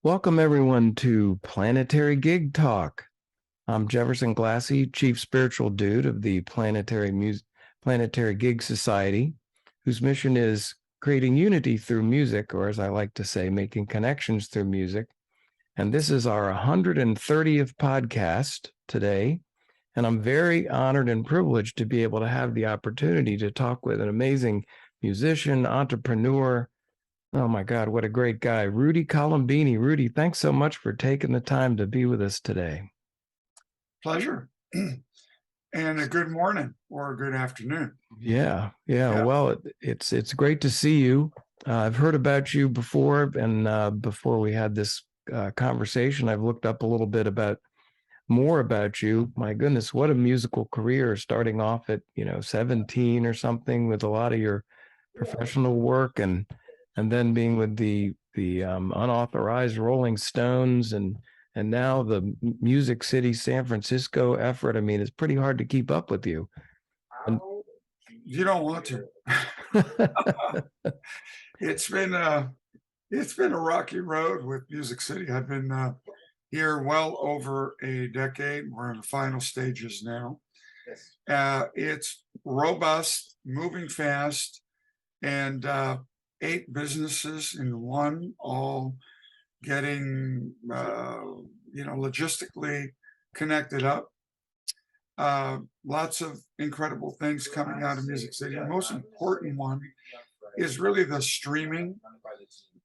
Welcome everyone to Planetary Gig Talk. I'm Jefferson Glassy, Chief Spiritual Dude of the Planetary Gig Society, whose mission is creating unity through music, or as I like to say, making connections through music. And this is our 130th podcast today. And I'm very honored and privileged to be able to have the opportunity to talk with an amazing musician, entrepreneur. Oh my God, what a great guy. Rudy Colombini. Rudy, thanks so much for taking the time to be with us today. Pleasure. And a good morning or a good afternoon. Yeah. Well, it's great to see you. I've heard about you before, and before we had this conversation, I've looked up a little bit more about you. My goodness, what a musical career, starting off at 17 or something, with a lot of your professional work, and then being with the unauthorized Rolling Stones, and now the Music City San Francisco effort. I mean, it's pretty hard to keep up with you. And You don't want to. It's been a rocky road with Music City. I've been here well over a decade. We're in the final stages now. It's robust, moving fast, and 8 businesses in one, all getting logistically connected up. Lots of incredible things coming out of Music City. The most important one is really the streaming.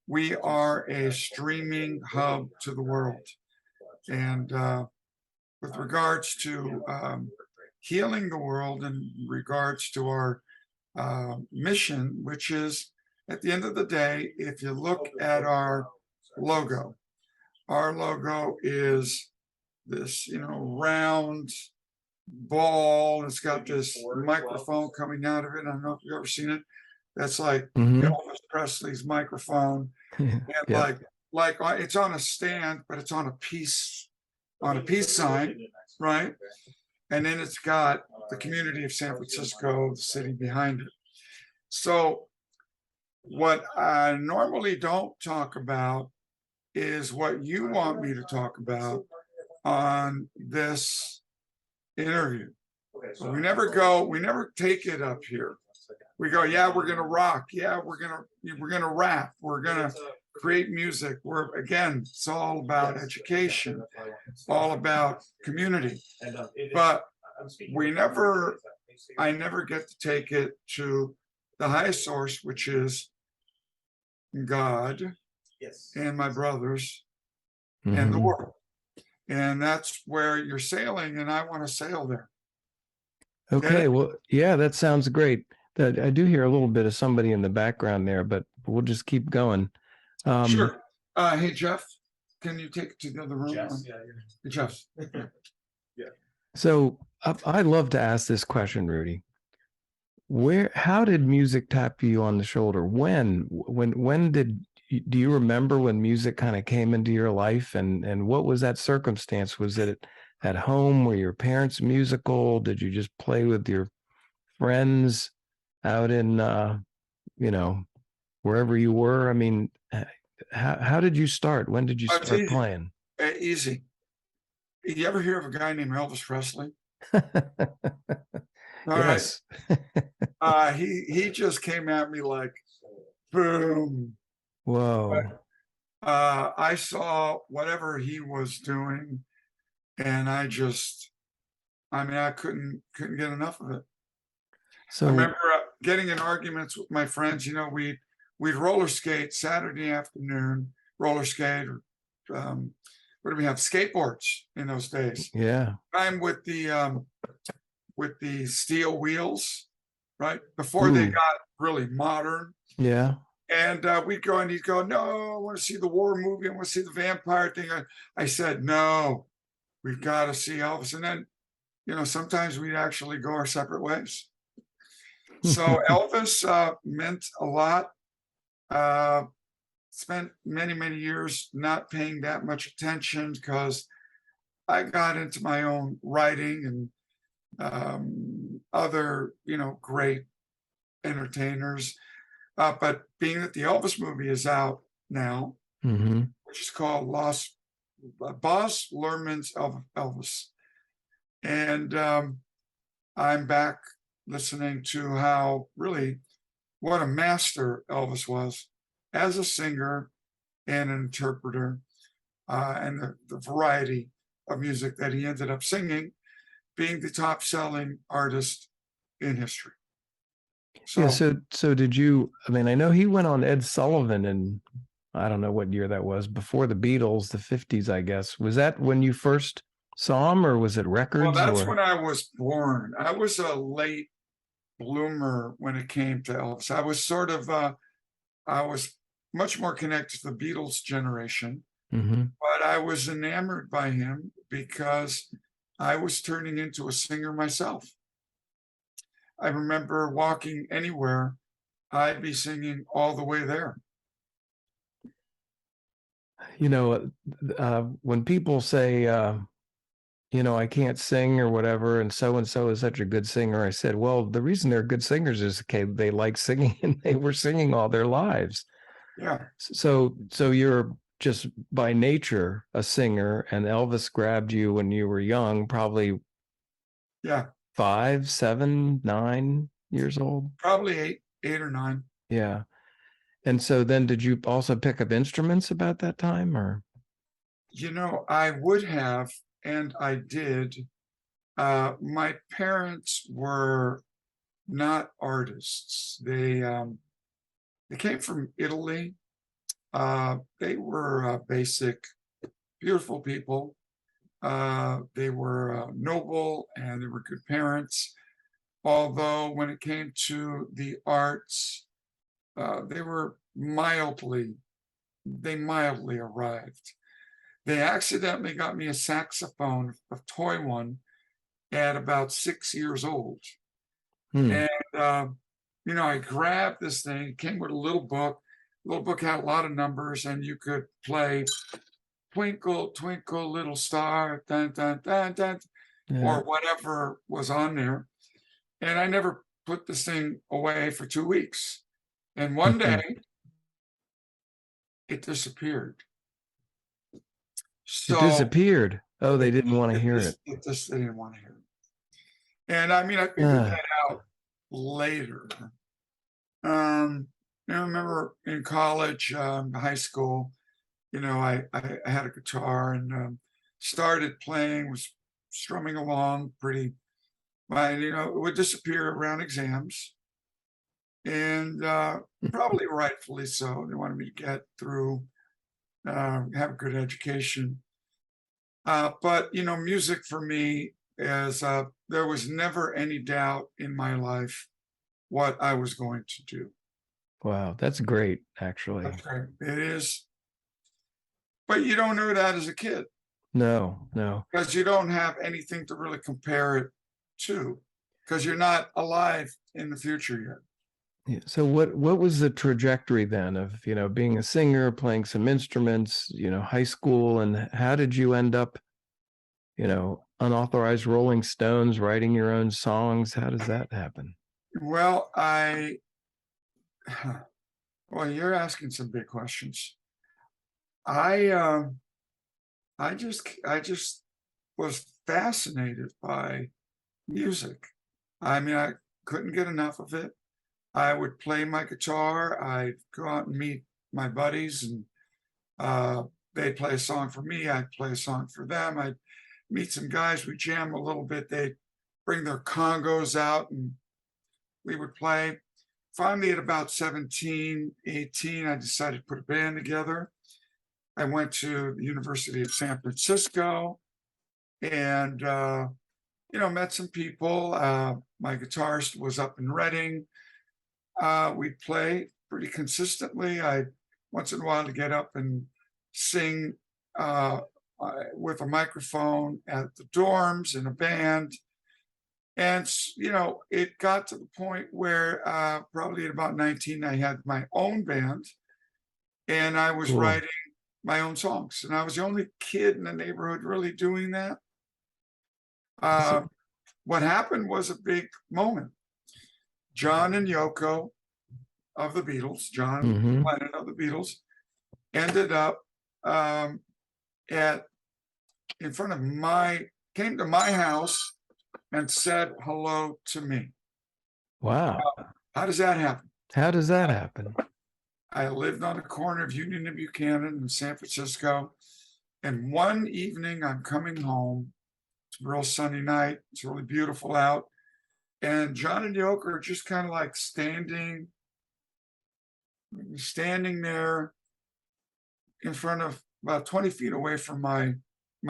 We are a streaming hub to the world. And with regards to healing the world, in regards to our mission, which is, at the end of the day, if you look at our logo is this, round ball. It's got this microphone coming out of it. I don't know if you've ever seen it. That's like Elvis Presley's microphone. And like it's on a stand, but it's on a peace sign, right? And then it's got the community of San Francisco, the city behind it. So what I normally don't talk about is what you want me to talk about on this interview. So we never take it up here. We go, yeah, we're gonna rock, yeah, we're gonna rap, we're gonna create music. It's all about education, all about community. But I never get to take it to the highest source, which is God and my brothers and the world. And that's where you're sailing, and I want to sail there. Okay, well, yeah, that sounds great. I do hear a little bit of somebody in the background there, but we'll just keep going. Sure. Hey, Jeff, can you take it to the other room? Jeff. Yeah. So I love to ask this question, Rudy. How did music tap you on the shoulder? When do you remember when music kind of came into your life, and what was that circumstance? Was it at home? Were your parents musical? Did you just play with your friends out in wherever you were? I mean, how did you start? When did you start playing? Easy. You ever hear of a guy named Elvis Presley? Yes. Right. He just came at me like, boom. Whoa. But, I saw whatever he was doing, and I couldn't get enough of it. So I remember getting in arguments with my friends. We'd roller skate Saturday afternoon, roller skate, or what do we have? Skateboards in those days. Yeah. I'm with the steel wheels, right? Before they got really modern. Yeah. And we'd go, and he'd go, no, I want to see the war movie. I want to see the vampire thing. I said, no, we've got to see Elvis. And then, sometimes we'd actually go our separate ways. So Elvis meant a lot. Spent many, many years not paying that much attention because I got into my own writing and other, great entertainers. But being that the Elvis movie is out now, which which is called Baz Luhrmann's Elvis. And I'm back listening to how really what a master Elvis was as a singer and an interpreter, and the variety of music that he ended up singing, being the top selling artist in history. Yeah. So did you, I mean, I know he went on Ed Sullivan, and I don't know what year that was, before the Beatles, the 50s, I guess. Was that when you first saw him, or was it records? Well, that's or? when I was born. I was a late bloomer when it came to Elvis. I was sort of, I was much more connected to the Beatles generation, but I was enamored by him because I was turning into a singer myself. I remember walking anywhere, I'd be singing all the way there. You know, when people say, you know, I can't sing or whatever, and so is such a good singer, I said, well, the reason they're good singers is, okay, they like singing and they were singing all their lives. Yeah. So you're just by nature a singer, and Elvis grabbed you when you were young, probably 5, 7, 9 years old. Probably 8 or 9. Yeah. And so then did you also pick up instruments about that time, or? You know, I would have, and I did. My parents were not artists. They came from Italy. They were basic, beautiful people. They were noble, and they were good parents. Although when it came to the arts, they mildly arrived. They accidentally got me a saxophone, a toy one, at about 6 years old. And, you know, I grabbed this thing. It came with a little book. The little book had a lot of numbers, and you could play Twinkle, Twinkle, Little Star, dun, dun, dun, dun, or whatever was on there. And I never put this thing away for 2 weeks. And one day, it disappeared. It disappeared. Oh, they didn't want to hear it. They didn't want to hear it. And I mean, I figured that out later. I remember in college, high school, you know, I had a guitar and started playing, was strumming along pretty, but, you know, it would disappear around exams. And probably rightfully so. They wanted me to get through, have a good education. But, you know, music for me is, there was never any doubt in my life what I was going to do. Wow, that's great, actually. That's great. It is. But you don't know that as a kid. No. Because you don't have anything to really compare it to, because you're not alive in the future yet. Yeah. So what was the trajectory then of, you know, being a singer, playing some instruments, you know, high school, and how did you end up, you know, unauthorized Rolling Stones, writing your own songs? How does that happen? Well, you're asking some big questions. I just was fascinated by music. I mean, I couldn't get enough of it. I would play my guitar. I'd go out and meet my buddies, and they'd play a song for me. I'd play a song for them. I'd meet some guys. We'd jam a little bit. They'd bring their congos out, and we would play. Finally, at about 17, 18, I decided to put a band together. I went to the University of San Francisco and, you know, met some people. My guitarist was up in Reading. We'd play pretty consistently. I once in a while to get up and sing with a microphone at the dorms in a band. And, you know, it got to the point where probably at about 19, I had my own band, and I was writing my own songs. And I was the only kid in the neighborhood really doing that. What happened was a big moment. John and Yoko of the Beatles, John Lennon of the Beatles, ended up in front of came to my house and said hello to me. Wow. How does that happen? How does that happen? I lived on the corner of Union and Buchanan in San Francisco. And one evening I'm coming home. It's a real sunny night. It's really beautiful out. And John and Yoko are just kind of like standing there in front of about 20 feet away from my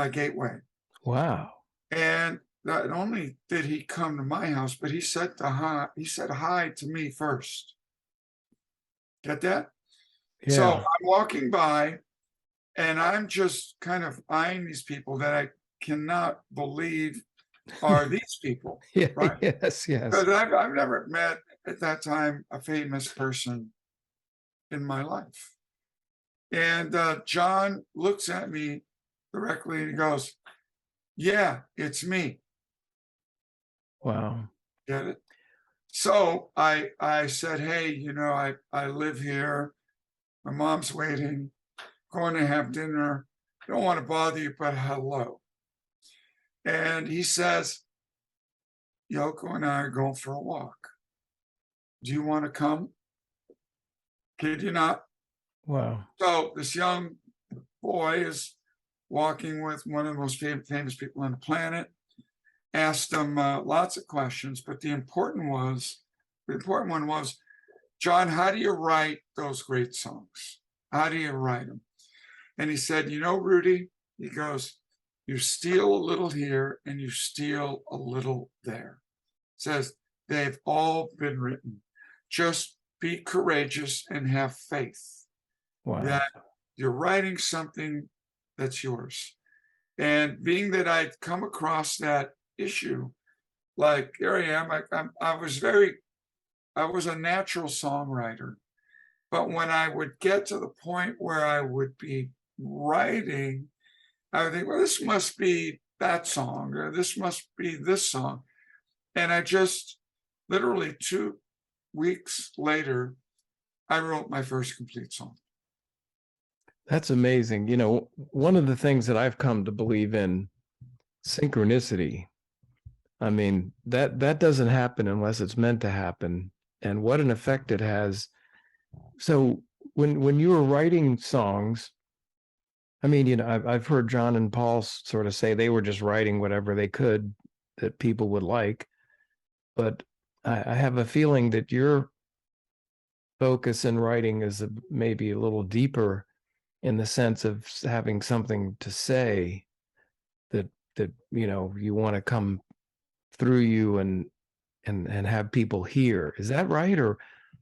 gateway. Wow. And not only did he come to my house, but he said hi to me first. Get that? Yeah. So I'm walking by and I'm just kind of eyeing these people that I cannot believe are these people. Yeah. Right? Yes. Because I've never met at that time a famous person in my life. And John looks at me directly and he goes, "Yeah, it's me." Wow. Get it? So I said, "Hey, I live here. My mom's waiting, going to have dinner. Don't want to bother you, but hello." And he says, "Yoko and I are going for a walk. Do you want to come?" Kid you not. Wow. So this young boy is walking with one of the most famous people on the planet. Asked him lots of questions, but the important one was, "John, how do you write those great songs? How do you write them?" And he said, "Rudy," he goes, "you steal a little here and you steal a little there." Says, "They've all been written. Just be courageous and have faith that you're writing something that's yours." And being that I'd come across that issue, like here I am, I was a natural songwriter. But when I would get to the point where I would be writing, I would think, well, this must be that song, or this must be this song. And I just literally 2 weeks later, I wrote my first complete song. That's amazing. One of the things that I've come to believe in, synchronicity. I mean, that doesn't happen unless it's meant to happen. And what an effect it has. So when you were writing songs, I mean, I've heard John and Paul sort of say they were just writing whatever they could that people would like. But I have a feeling that your focus in writing is maybe a little deeper in the sense of having something to say that you want to come through you and have people hear. Is that right? Or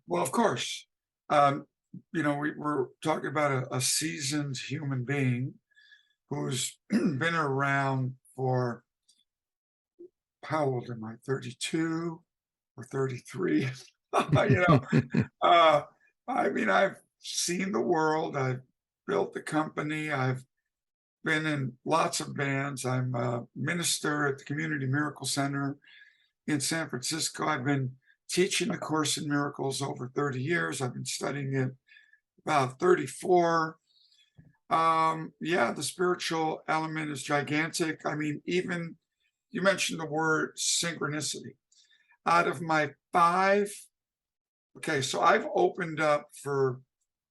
Well, of course. We're talking about a seasoned human being who's been around for, how old am I? 32 or 33? I mean, I've seen the world. I've built the company. I've been in lots of bands. I'm a minister at the Community Miracle Center in San Francisco. I've been teaching a course in miracles over 30 years. I've been studying it about 34. The spiritual element is gigantic. I mean, even you mentioned the word synchronicity. Out of my 5, okay, so I've opened up for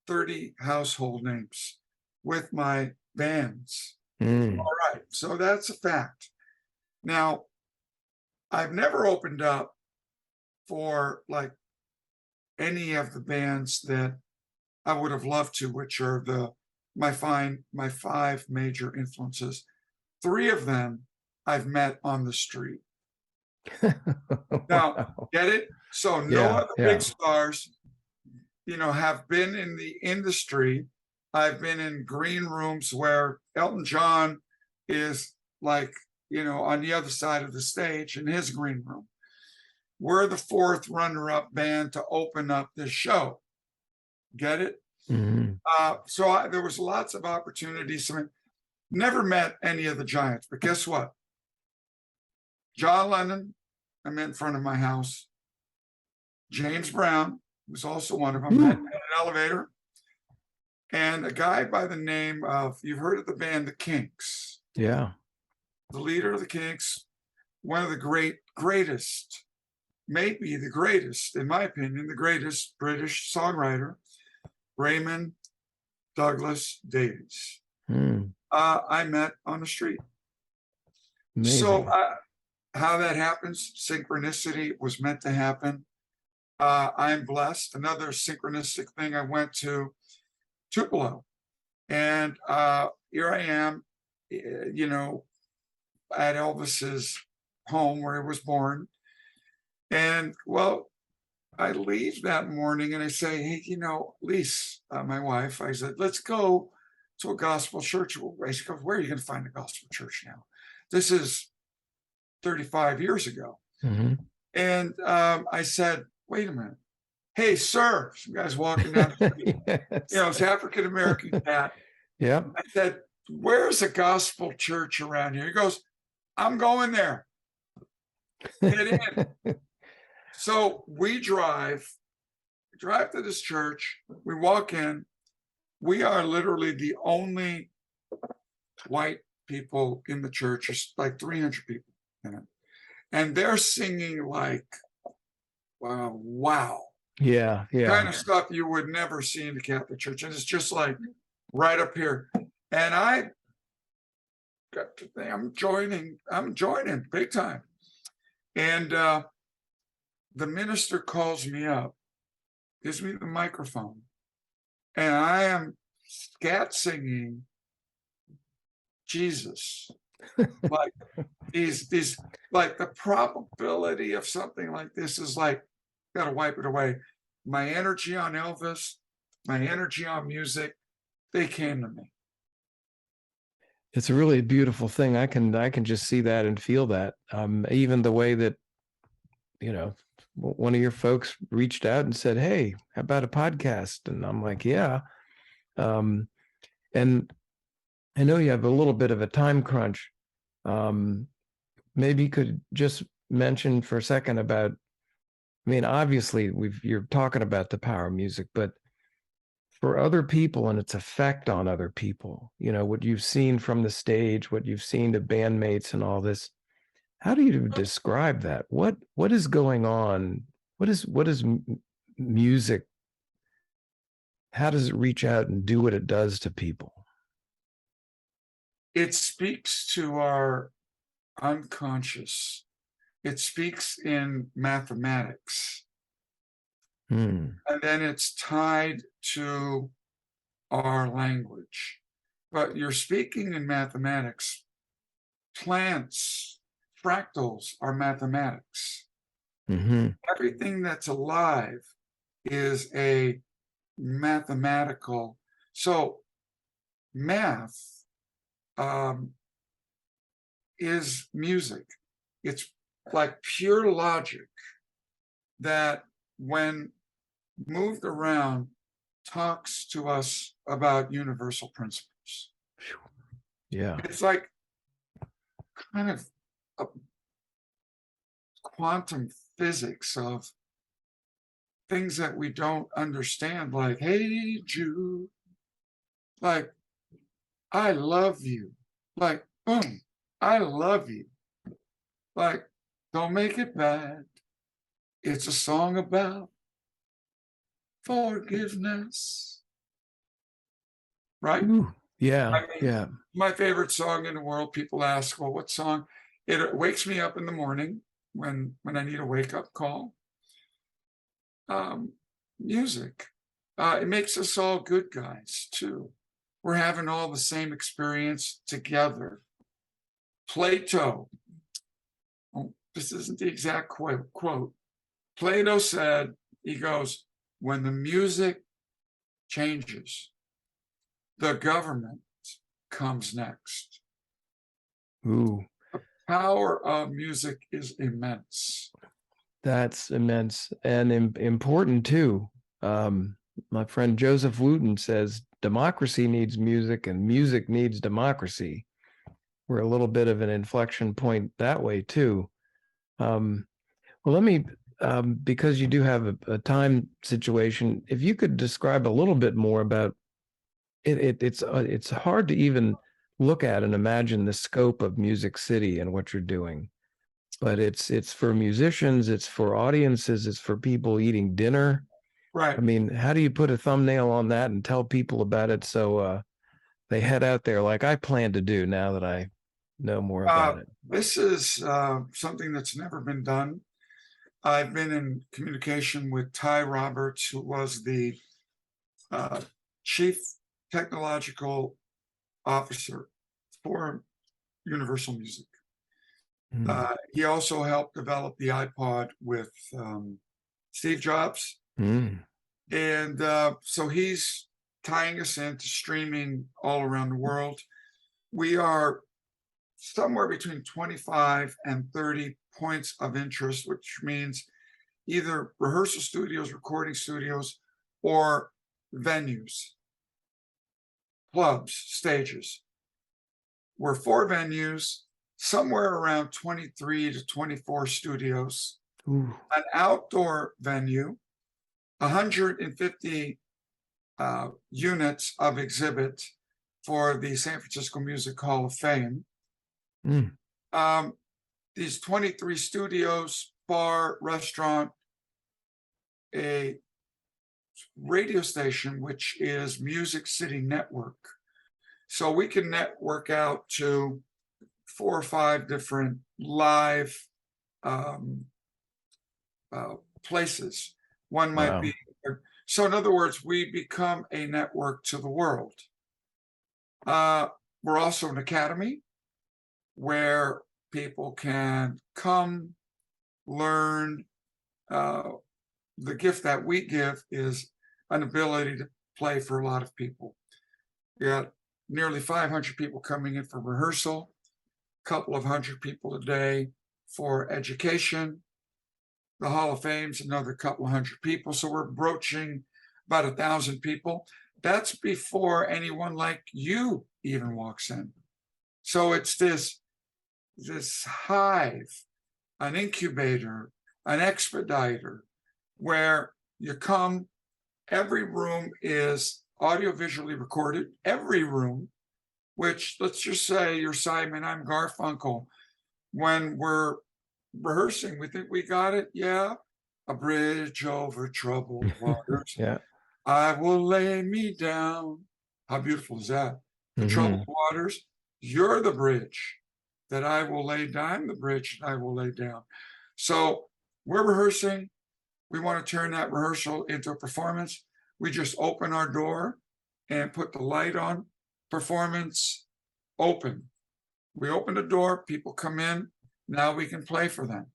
30 household names with my bands. All right, so that's a fact. Now, I've never opened up for like any of the bands that I would have loved to, which are my 5 major influences. 3 of them I've met on the street. Now, get it? So no other big stars, have been in the industry. I've been in green rooms where Elton John is like, on the other side of the stage in his green room. We're the 4th runner-up band to open up this show. Get it? So there was lots of opportunities. I mean, never met any of the giants, but guess what? John Lennon, I met in front of my house. James Brown was also one of them. Met in an elevator. And a guy by the name of, you've heard of the band The Kinks. Yeah. The leader of the Kinks, one of the greatest, maybe the greatest, in my opinion, the greatest British songwriter, Raymond Douglas Davies. I met on the street. Amazing. So how that happens, synchronicity was meant to happen. I'm blessed. Another synchronistic thing, I went to Tupelo, and here I am, you know, at Elvis's home where he was born. And well, I leave that morning and I say, hey, you know, Lise, my wife, I said, let's go to a gospel church. She goes, where are you going to find a gospel church now? This is 35 years ago. And I said, wait a minute. Hey, sir, some guy's walking down the street. Yes. You know, it's African-American cat. Yeah. I said, where's a gospel church around here? He goes, I'm going there. Get in. So we drive to this church. We walk in. We are literally the only white people in the church. There's like 300 people in it. And they're singing like, wow. Yeah. Yeah. Kind of stuff you would never see in the Catholic Church. And it's just like right up here. And I got to think, I'm joining big time. And the minister calls me up, gives me the microphone, and I am scat singing Jesus. Like these like the probability of something like this is like, gotta wipe it away. My energy on Elvis, my energy on music, they came to me. It's a really beautiful thing. I can just see that and feel that. Even the way that, you know, one of your folks reached out and said, hey, how about a podcast? And I'm like, yeah. And I know you have a little bit of a time crunch. Maybe you could just mention for a second about, I mean, obviously you're talking about the power of music, but for other people and its effect on other people, you know, what you've seen from the stage, what you've seen to bandmates and all this, how do you describe that? What is going on? What is music? How does it reach out and do what it does to people? It speaks to our unconscious. It speaks in mathematics. And then it's tied to our language. But you're speaking in mathematics. Plants, fractals are mathematics. Everything that's alive is a mathematical. So math is music. It's like pure logic that when moved around talks to us about universal principles. Yeah. It's like kind of a quantum physics of things that we don't understand, like, hey, Jude, like, I love you. Like, boom, I love you. Like, don't make it bad. It's a song about forgiveness. Right? Ooh, yeah. I mean, yeah. My favorite song in the world. People ask, well, what song? It wakes me up in the morning when I need a wake-up call. Music. It makes us all good guys, too. We're having all the same experience together. Plato. Oh, this isn't the exact quote. Plato said, he goes, when the music changes, the government comes next. Ooh. The power of music is immense. That's immense and important too. My friend Joseph Wooten says democracy needs music and music needs democracy. We're a little bit of an inflection point that way too. Well, let me, because you do have a time situation, if you could describe a little bit more about It's hard to even look at and imagine the scope of Music City and what you're doing. But it's for musicians, it's for audiences, it's for people eating dinner. Right. I mean, how do you put a thumbnail on that and tell people about it so they head out there like I plan to do now that I know more about it? This is something that's never been done. I've been in communication with Ty Roberts, who was the chief technological officer for Universal Music. He also helped develop the iPod with Steve Jobs. And so he's tying us into streaming all around the world. We are somewhere between 25 and 30 points of interest, which means either rehearsal studios, recording studios, or venues, clubs, stages. We're 4 venues, somewhere around 23 to 24 studios, an outdoor venue, 150 units of exhibit for the San Francisco Music Hall of Fame. These 23 studios, bar, restaurant, a radio station, which is Music City Network. So we can network out to 4 or 5 different live places. One might be. So in other words, we become a network to the world. We're also an academy where people can come, learn. The gift that we give is an ability to play for a lot of people. We got nearly 500 people coming in for rehearsal, a couple of hundred people a day for education. The Hall of Fame's another couple of hundred people. So we're broaching about 1,000 people. That's before anyone like you even walks in. So it's this hive, an incubator, an expediter, where you come, every room is audiovisually recorded, every room, which let's just say you're Simon, I'm Garfunkel. When we're rehearsing, we think we got it. Yeah. A bridge over troubled waters. Yeah. I will lay me down. How beautiful is that? The troubled waters. You're the bridge that I will lay down, the bridge that I will lay down. So we're rehearsing. We want to turn that rehearsal into a performance. We just open our door and put the light on. Performance open. We open the door, people come in. Now we can play for them.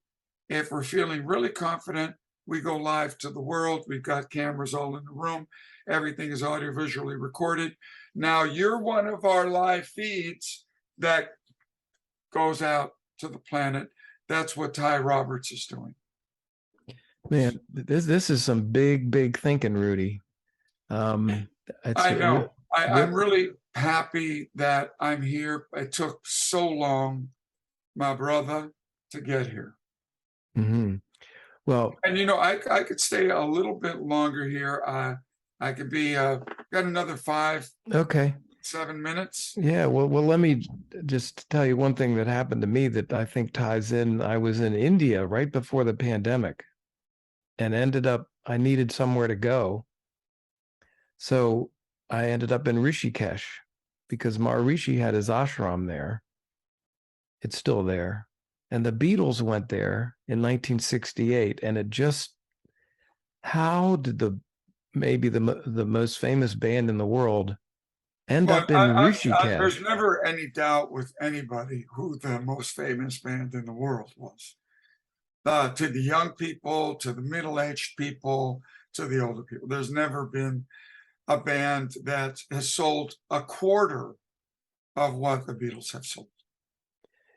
If we're feeling really confident, we go live to the world. We've got cameras all in the room. Everything is audiovisually recorded. Now you're one of our live feeds that goes out to the planet. That's what Ty Roberts is doing. Man, this is some big thinking, Rudy. I know. I'm really happy that I'm here. It took so long, my brother, to get here. Well, and you know, I could stay a little bit longer here. I could be got another 5, 7 minutes. Yeah. Well, let me just tell you one thing that happened to me that I think ties in. I was in India right before the pandemic, and I needed somewhere to go. So I ended up in Rishikesh because Maharishi had his ashram there. It's still there. And the Beatles went there in 1968. And how did maybe the most famous band in the world end up in Rishikesh? There's never any doubt with anybody who the most famous band in the world was. To the young people, to the middle-aged people, to the older people. There's never been a band that has sold a quarter of what the Beatles have sold.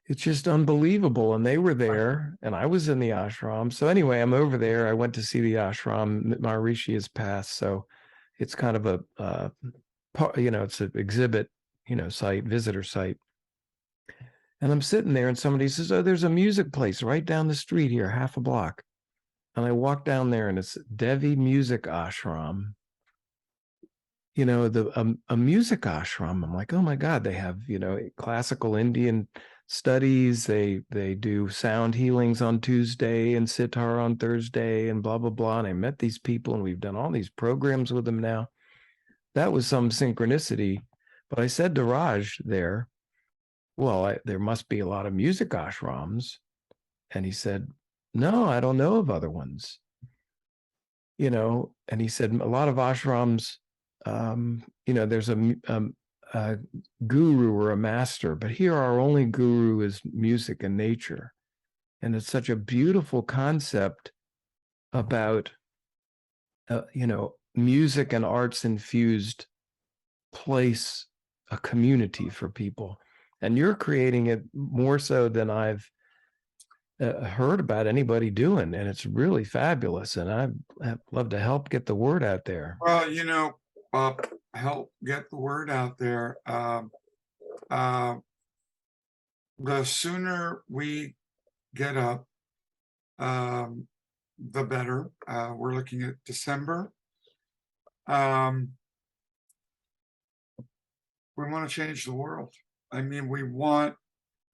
It's just unbelievable. And they were there, and I was in the ashram. So anyway, I'm over there. I went to see the ashram. Maharishi has passed. So it's kind of it's an exhibit, site, visitor site. And I'm sitting there and somebody says, oh, there's a music place right down the street here, half a block. And I walk down there and it's Devi Music Ashram. a music ashram. I'm like, oh my God, they have, classical Indian studies. They do sound healings on Tuesday and sitar on Thursday and blah, blah, blah. And I met these people and we've done all these programs with them now. That was some synchronicity. But I said to Raj there, well, there must be a lot of music ashrams. And he said, no, I don't know of other ones. And he said a lot of ashrams, there's a guru or a master, but here our only guru is music and nature. And it's such a beautiful concept about, music and arts infused place, a community for people. And you're creating it more so than I've heard about anybody doing, and it's really fabulous. And I'd love to help get the word out there. Well, help get the word out there. The sooner we get up, the better. We're looking at December. We want to change the world. I mean, we want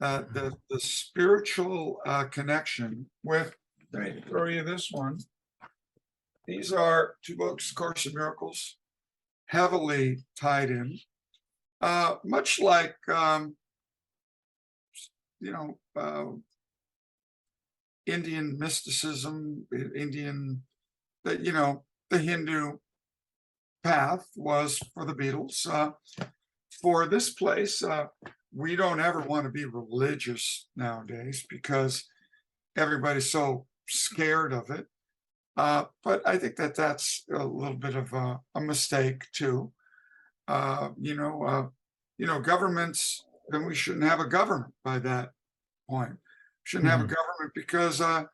the spiritual connection with. Let me throw you this one. These are 2 books, Course in Miracles, heavily tied in, much like Indian mysticism, Indian, the Hindu path was for the Beatles. For this place, we don't ever want to be religious nowadays because everybody's so scared of it. But I think that's a little bit of a mistake too. Governments, then we shouldn't have a government by that point. Shouldn't have a government because I'm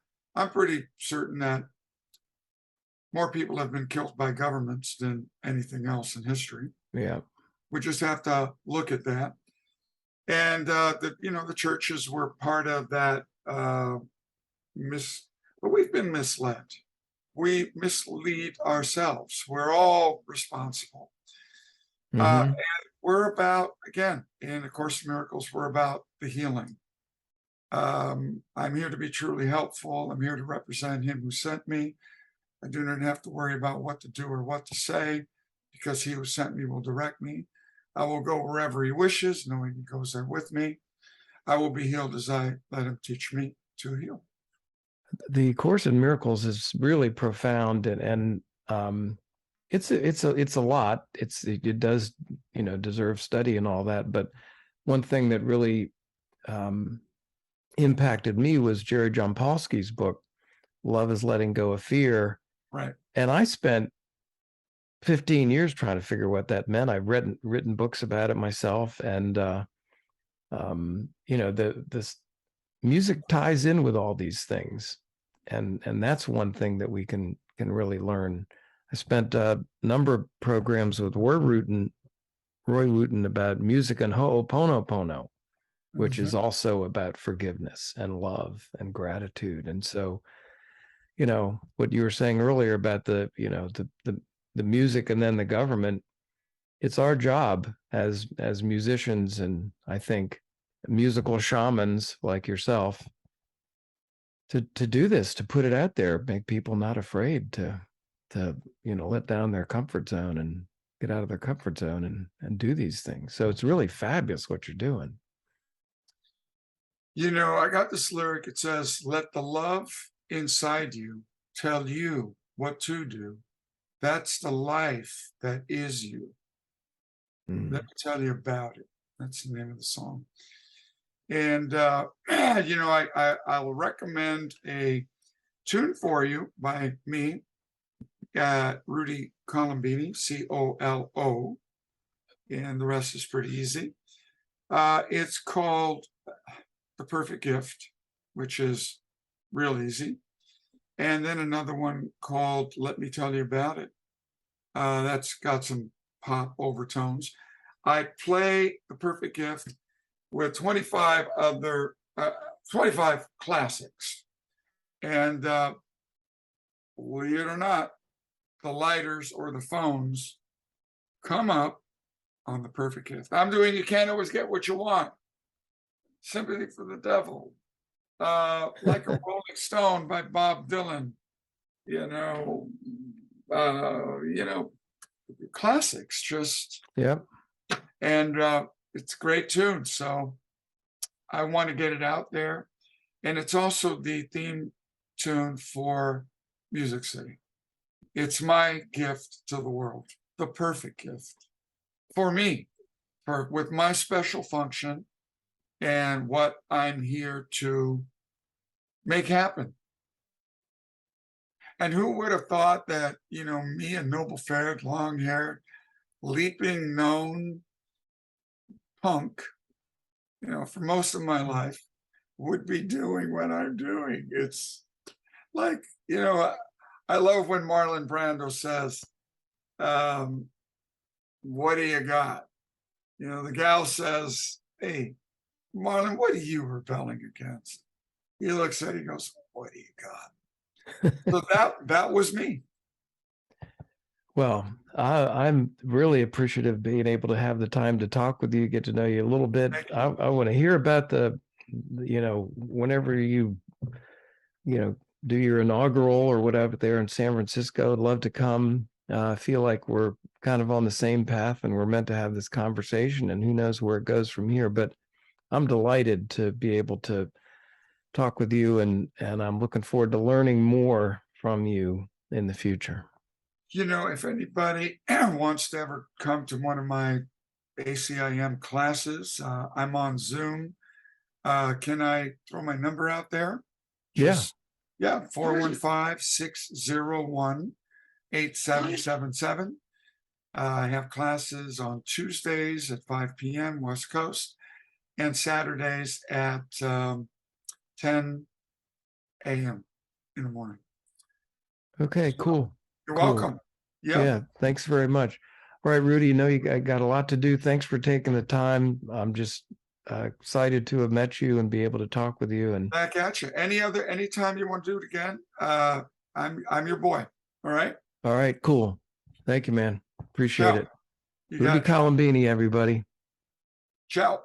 pretty certain that more people have been killed by governments than anything else in history. Yeah. We just have to look at that. And the churches were part of that but we've been misled. We mislead ourselves. We're all responsible. And we're about, again, in A Course in Miracles, we're about the healing. I'm here to be truly helpful. I'm here to represent him who sent me. I do not have to worry about what to do or what to say because he who sent me will direct me. I will go wherever he wishes, knowing he goes there with me. I will be healed as I let him teach me to heal. The Course in Miracles is really profound, and it's a lot. It does deserve study and all that. But one thing that really impacted me was Jerry Jampolsky's book, Love is Letting Go of Fear. Right. And I spent 15 years trying to figure what that meant. I've written books about it myself, and this music ties in with all these things, and that's one thing that we can really learn. I spent a number of programs with Roy Wooten about music and Ho'oponopono, which is also about forgiveness and love and gratitude. And so, what you were saying earlier about the music and then the government, it's our job as musicians, and I think musical shamans like yourself, to do this, to put it out there, make people not afraid to let down their comfort zone and get out of their comfort zone and do these things. So it's really fabulous what you're doing. I got this lyric. It says, "Let the love inside you tell you what to do. That's the life that is you. Let me tell you about it." That's the name of the song. And, I'll recommend a tune for you by me, Rudy Colombini, Colo, and the rest is pretty easy. It's called The Perfect Gift, which is real easy. And then another one called Let Me Tell You About It. That's got some pop overtones. I play The Perfect Gift with 25 classics. And believe it or not, the lighters or the phones come up on The Perfect Gift. I'm doing You Can't Always Get What You Want. Sympathy for the Devil. Like a Rolling Stone by Bob Dylan. You know, classics just. Yep. And it's a great tune. So I want to get it out there. And it's also the theme tune for Music City. It's my gift to the world, the perfect gift for me, with my special function and what I'm here to make happen. And who would have thought that, me, a noble-fared, long-haired, leaping known punk, for most of my life, would be doing what I'm doing. It's like, I love when Marlon Brando says, what do you got? The gal says, hey, Marlon, what are you rebelling against? He looks at it, he goes, what do you got? So that was me. Well, I'm really appreciative of being able to have the time to talk with you, get to know you a little bit. I want to hear about whenever you do your inaugural or whatever there in San Francisco. I'd love to come. I feel like we're kind of on the same path and we're meant to have this conversation, and who knows where it goes from here. But I'm delighted to be able to talk with you, and I'm looking forward to learning more from you in the future. If anybody wants to ever come to one of my ACIM classes, I'm on Zoom. Can I throw my number out there? Yeah, 415-601-8777. I have classes on Tuesdays at 5 p.m. West Coast and Saturdays at 10 a.m. in the morning. Okay, cool. You're welcome. Yeah, thanks very much. All right, Rudy, you got a lot to do. Thanks for taking the time. I'm just excited to have met you and be able to talk with you. And back at you. Anytime you want to do it again, I'm your boy. All right. All right, cool. Thank you, man. Appreciate it. Rudy Colombini, everybody. Ciao.